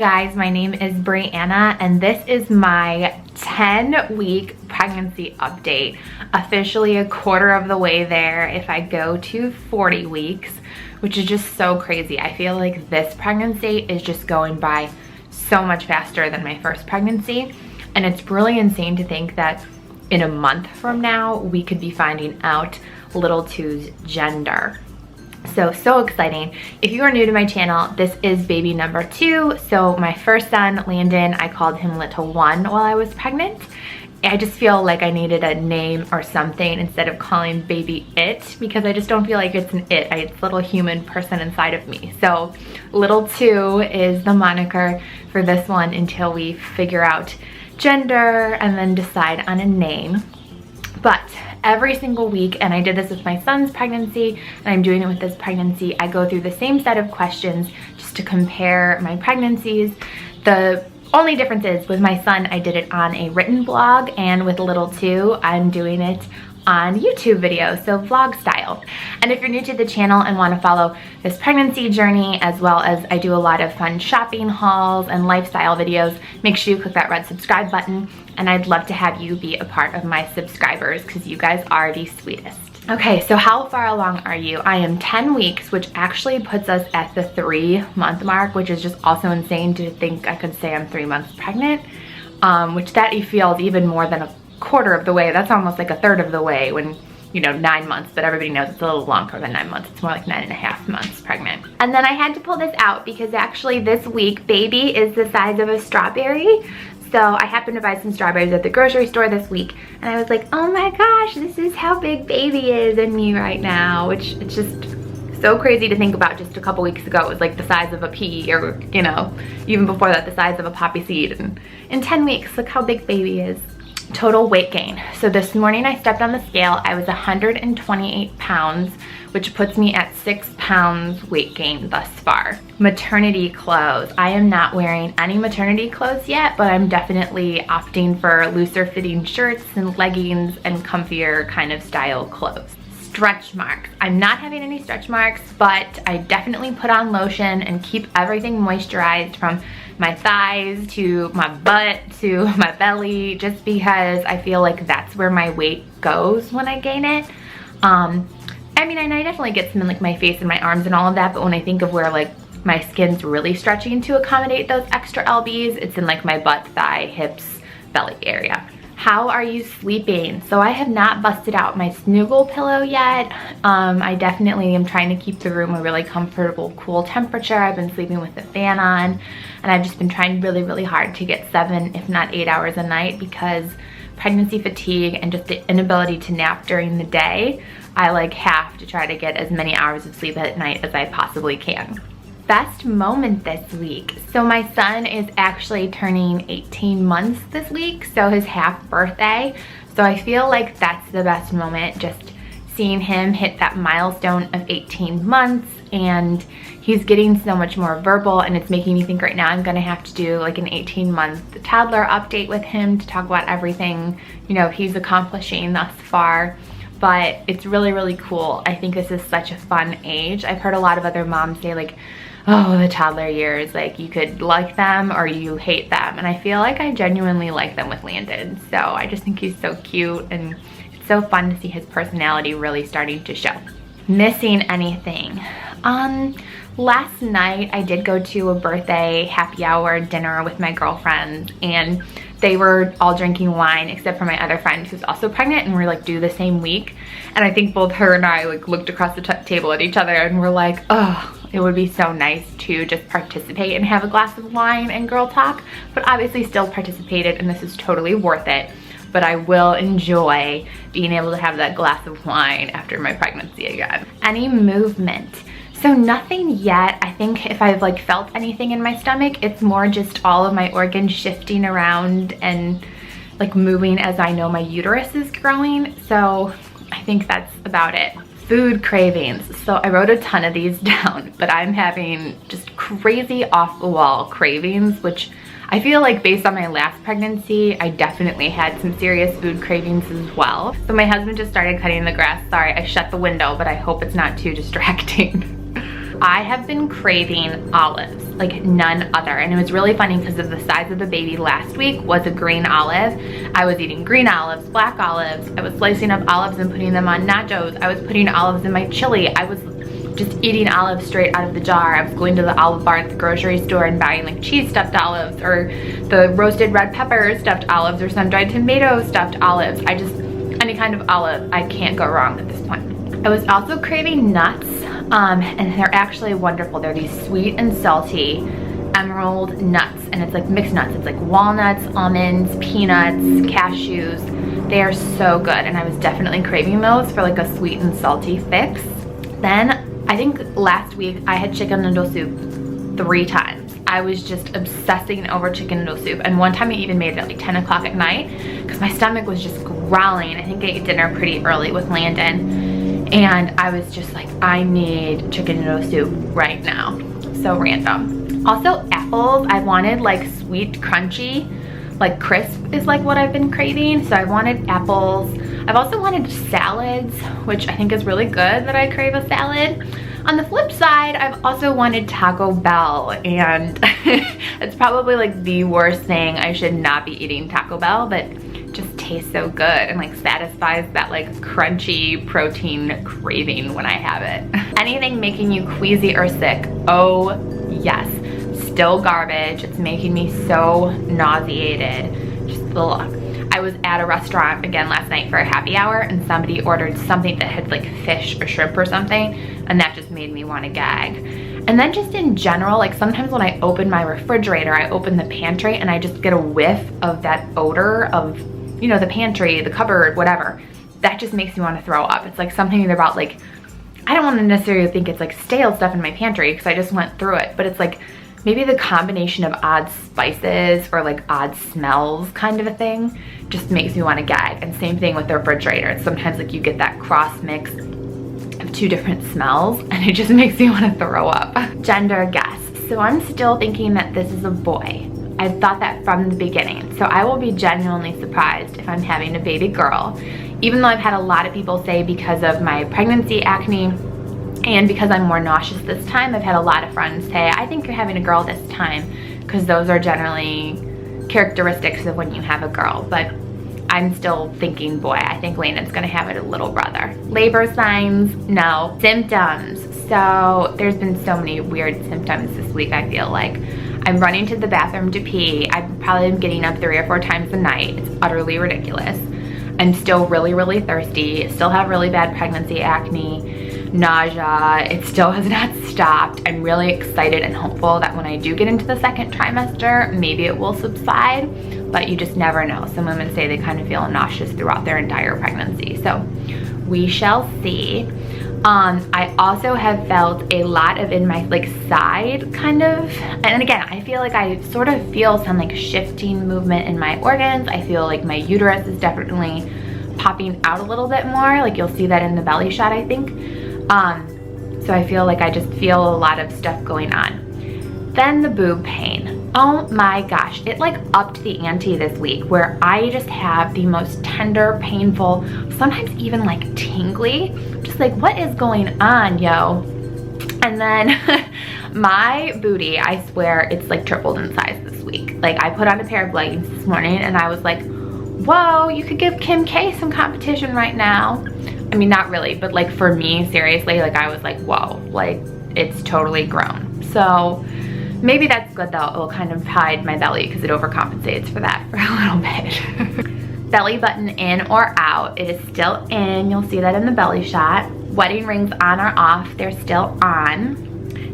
guys, my name is Brianna and this is my 10-week pregnancy update. Officially a quarter of the way there if I go to 40 weeks, which is just so crazy. I feel like this pregnancy is just going by so much faster than my first pregnancy, and it's really insane to think that in a month from now we could be finding out little two's gender. So exciting. If you are new to my channel, this is baby number 2. So my first son, Landon, I called him Little One while I was pregnant. I just feel like I needed a name or something instead of calling baby it, because I just don't feel like it's an it. It's a little human person inside of me. So Little 2 is the moniker for this one until we figure out gender and then decide on a name. But every single week, and I did this with my son's pregnancy and I'm doing it with this pregnancy, I go through the same set of questions just to compare my pregnancies. The only difference is with my son I did it on a written blog, and with Little 2 I'm doing it on YouTube videos, so vlog style. And if you're new to the channel and want to follow this pregnancy journey, as well as I do a lot of fun shopping hauls and lifestyle videos, make sure you click that red subscribe button, and I'd love to have you be a part of my subscribers because you guys are the sweetest. Okay, so how far along are you? I am 10 weeks, which actually puts us at the 3-month mark, which is just also insane to think I could say I'm 3 months pregnant, which that feels even more than a quarter of the way. That's almost like a third of the way when, you know, 9 months, but everybody knows it's a little longer than 9 months. It's more like 9.5 months pregnant. And then I had to pull this out because actually this week baby is the size of a strawberry. So I happened to buy some strawberries at the grocery store this week, and I was like, oh my gosh, this is how big baby is in me right now, which it's just so crazy to think about. Just a couple weeks ago it was like the size of a pea, or, you know, even before that the size of a poppy seed. And in 10 weeks, look how big baby is. Total weight gain. So this morning I stepped on the scale. I was 128 pounds, which puts me at 6 pounds weight gain thus far. Maternity clothes. I am not wearing any maternity clothes yet, but I'm definitely opting for looser fitting shirts and leggings and comfier kind of style clothes. Stretch marks. I'm not having any stretch marks, but I definitely put on lotion and keep everything moisturized from my thighs to my butt to my belly, just because I feel like that's where my weight goes when I gain it. I mean, and I definitely get some in like my face and my arms and all of that, but when I think of where like my skin's really stretching to accommodate those extra lbs, it's in like my butt, thigh, hips, belly area. How are you sleeping? So I have not busted out my snuggle pillow yet. I definitely am trying to keep the room a really comfortable, cool temperature. I've been sleeping with the fan on, and I've just been trying really hard to get 7, if not 8 hours a night, because pregnancy fatigue and just the inability to nap during the day, I like have to try to get as many hours of sleep at night as I possibly can. Best moment this week. So my son is actually turning 18 months this week, so his half birthday. So I feel like that's the best moment, just seeing him hit that milestone of 18 months, and he's getting so much more verbal, and it's making me think right now I'm gonna have to do like an 18-month toddler update with him to talk about everything, you know, he's accomplishing thus far. But it's really cool. I think this is such a fun age. I've heard a lot of other moms say like, oh, the toddler years, like you could like them or you hate them. And I feel like I genuinely like them with Landon. So I just think he's so cute, and it's so fun to see his personality really starting to show. Missing anything? Last night I did go to a birthday happy hour dinner with my girlfriends, and they were all drinking wine except for my other friend who's also pregnant, and we're like due the same week. And I think both her and I like looked across the table at each other and we're like, oh, it would be so nice to just participate and have a glass of wine and girl talk, but obviously still participated, and this is totally worth it. But I will enjoy being able to have that glass of wine after my pregnancy again. Any movement? So nothing yet. I think if I've like felt anything in my stomach, it's more just all of my organs shifting around and like moving as I know my uterus is growing. So I think that's about it. Food cravings. So I wrote a ton of these down, but I'm having just crazy off the wall cravings, which I feel like based on my last pregnancy, I definitely had some serious food cravings as well. So my husband just started cutting the grass. Sorry, I shut the window, but I hope it's not too distracting. I have been craving olives like none other, and it was really funny because of the size of the baby. Last week was a green olive. I was eating green olives, black olives. I was slicing up olives and putting them on nachos. I was putting olives in my chili. I was just eating olives straight out of the jar. I was going to the olive bar at the grocery store and buying like cheese stuffed olives, or the roasted red pepper stuffed olives, or sun-dried tomato stuffed olives. Any kind of olive, I can't go wrong at this point. I was also craving nuts, and they're actually wonderful. They're these sweet and salty emerald nuts, and it's like mixed nuts. It's like walnuts, almonds, peanuts, cashews. They are so good, and I was definitely craving those for like a sweet and salty fix. Then I think last week I had chicken noodle soup 3 times. I was just obsessing over chicken noodle soup, and one time I even made it at like 10 o'clock at night because my stomach was just growling. I think I ate dinner pretty early with Landon, and I was just like, I need chicken noodle soup right now. So random. Also apples, I wanted like sweet, crunchy, like crisp is like what I've been craving. So I wanted apples. I've also wanted salads, which I think is really good that I crave a salad. On the flip side, I've also wanted Taco Bell, and it's probably like the worst thing. I should not be eating Taco Bell, but it just tastes so good and like satisfies that like crunchy protein craving when I have it. Anything making you queasy or sick, oh yes. Still garbage. It's making me so nauseated. Just the look. I was at a restaurant again last night for a happy hour, and somebody ordered something that had like fish or shrimp or something, and that just made me want to gag. And then just in general, like sometimes when I open my refrigerator, I open the pantry and I just get a whiff of that odor of, you know, the pantry, the cupboard, whatever. That just makes me want to throw up. It's like something about like, I don't want to necessarily think it's like stale stuff in my pantry because I just went through it, but it's like maybe the combination of odd spices or like odd smells kind of a thing just makes me want to gag. And same thing with the refrigerator. It's sometimes like you get that cross mix of 2 different smells and it just makes me want to throw up. Gender guess. So I'm still thinking that this is a boy. I've thought that from the beginning. So I will be genuinely surprised if I'm having a baby girl, even though I've had a lot of people say because of my pregnancy acne and because I'm more nauseous this time, I've had a lot of friends say, I think you're having a girl this time, because those are generally characteristics of when you have a girl. But I'm still thinking boy. I think Landon's gonna have a little brother. Labor signs, no. Symptoms. So there's been so many weird symptoms this week, I feel like. I'm running to the bathroom to pee. I probably am getting up 3 or 4 times a night. It's utterly ridiculous. I'm still really, really thirsty. Still have really bad pregnancy acne. Nausea, it still has not stopped. I'm really excited and hopeful that when I do get into the 2nd trimester, maybe it will subside, but you just never know. Some women say they kind of feel nauseous throughout their entire pregnancy, so we shall see. I also have felt a lot of in my like side kind of, and again, I feel like I sort of feel some like shifting movement in my organs. I feel like my uterus is definitely popping out a little bit more. Like you'll see that in the belly shot, I think. So I feel like I just feel a lot of stuff going on. Then the boob pain. Oh my gosh, it like upped the ante this week, where I just have the most tender, painful, sometimes even like tingly, just like what is going on, yo? And then my booty, I swear it's like tripled in size this week. Like I put on a pair of leggings this morning and I was like, whoa, you could give Kim K some competition right now. I mean, not really, but like for me, seriously, like I was like, whoa, like it's totally grown. So maybe that's good though. It will kind of hide my belly because it overcompensates for that for a little bit. Belly button in or out, it is still in. You'll see that in the belly shot. Wedding rings on or off, they're still on.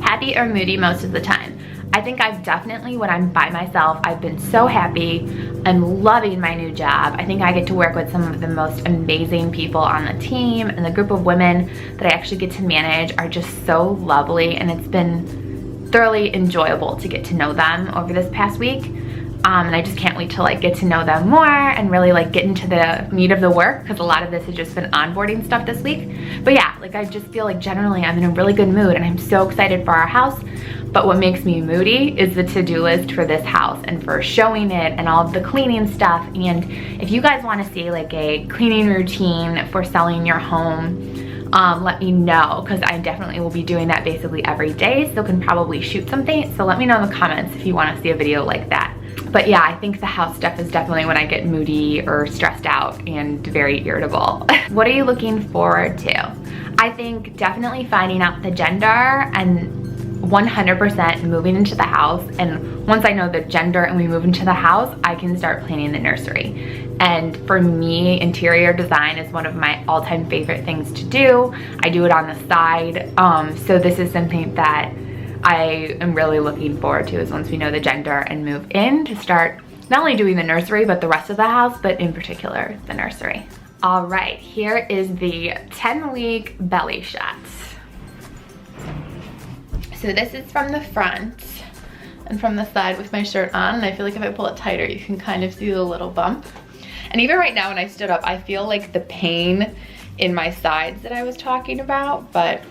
Happy or moody most of the time. I think I've definitely, when I'm by myself, I've been so happy. I'm loving my new job. I think I get to work with some of the most amazing people on the team, and the group of women that I actually get to manage are just so lovely, and it's been thoroughly enjoyable to get to know them over this past week. And I just can't wait to like get to know them more and really like get into the meat of the work, because a lot of this has just been onboarding stuff this week. But yeah, like I just feel like generally I'm in a really good mood and I'm so excited for our house. But what makes me moody is the to-do list for this house and for showing it and all of the cleaning stuff. And if you guys want to see like a cleaning routine for selling your home, let me know, because I definitely will be doing that basically every day, so can probably shoot something. So let me know in the comments if you want to see a video like that. But yeah, I think the house stuff is definitely when I get moody or stressed out and very irritable. What are you looking forward to? I think definitely finding out the gender and 100% moving into the house. And once I know the gender and we move into the house, I can start planning the nursery. And for me, interior design is one of my all-time favorite things to do. I do it on the side. So this is something that I am really looking forward to, is once we know the gender and move in, to start not only doing the nursery, but the rest of the house, but in particular, the nursery. All right, here is the 10-week belly shot. So this is from the front and from the side with my shirt on. And I feel like if I pull it tighter, you can kind of see the little bump. And even right now when I stood up, I feel like the pain in my sides that I was talking about, but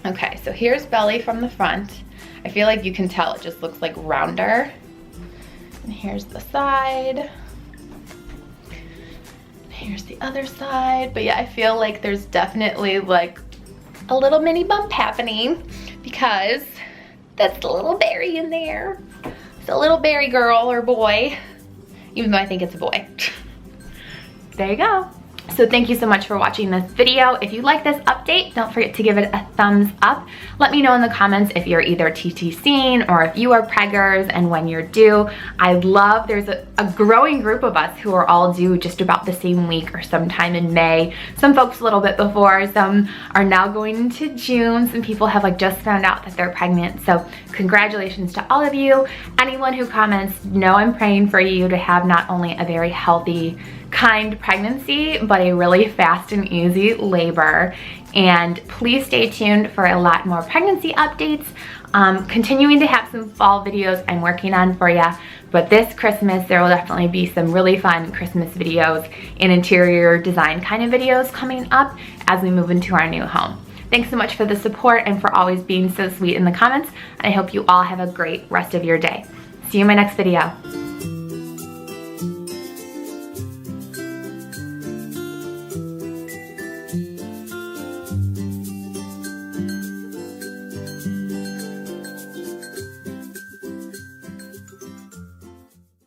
okay, so here's belly from the front. I feel like you can tell it just looks like rounder. And here's the side. Here's the other side. But yeah, I feel like there's definitely like a little mini bump happening because that's the little berry in there. It's a little berry girl or boy, even though I think it's a boy. There you go. So thank you so much for watching this video. If you like this update, don't forget to give it a thumbs up. Let me know in the comments if you're either TTCing or if you are preggers and when you're due. I love, there's a growing group of us who are all due just about the same week or sometime in May. Some folks a little bit before, some are now going into June. Some people have like just found out that they're pregnant. So congratulations to all of you. Anyone who comments, know I'm praying for you to have not only a very healthy, kind pregnancy, but a really fast and easy labor. And please stay tuned for a lot more pregnancy updates. Continuing to have some fall videos I'm working on for you, but this Christmas there will definitely be some really fun Christmas videos and interior design kind of videos coming up as we move into our new home. Thanks so much for the support and for always being so sweet in the comments. I hope you all have a great rest of your day. See you in my next video.